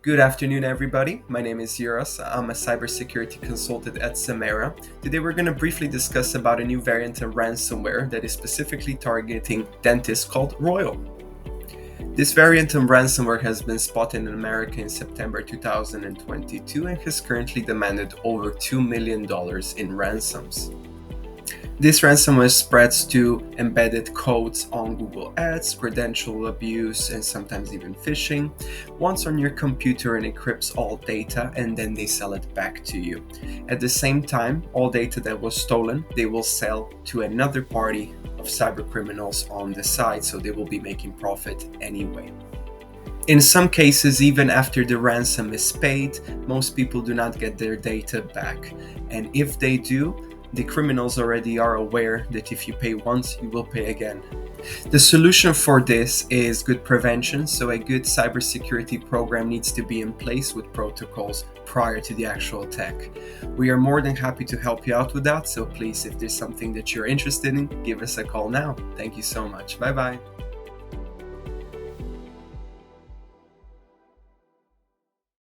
Good afternoon, everybody. My name is Cirrus. I'm a cybersecurity consultant at Samera. Today, we're going to briefly discuss about a new variant of ransomware that is specifically targeting dentists called Royal. This variant of ransomware has been spotted in America in September 2022 and has currently demanded over $2 million in ransoms. This ransomware spreads to embedded codes on Google Ads, credential abuse, and sometimes even phishing, once on your computer and encrypts all data, and then they sell it back to you. At the same time, all data that was stolen, they will sell to another party of cybercriminals on the side, so they will be making profit anyway. In some cases, even after the ransom is paid, most people do not get their data back. And if they do, the criminals already are aware that if you pay once, you will pay again. The solution for this is good prevention, so a good cybersecurity program needs to be in place with protocols prior to the actual attack. We are more than happy to help you out with that, so please, if there's something that you're interested in, give us a call now. Thank you so much. Bye-bye.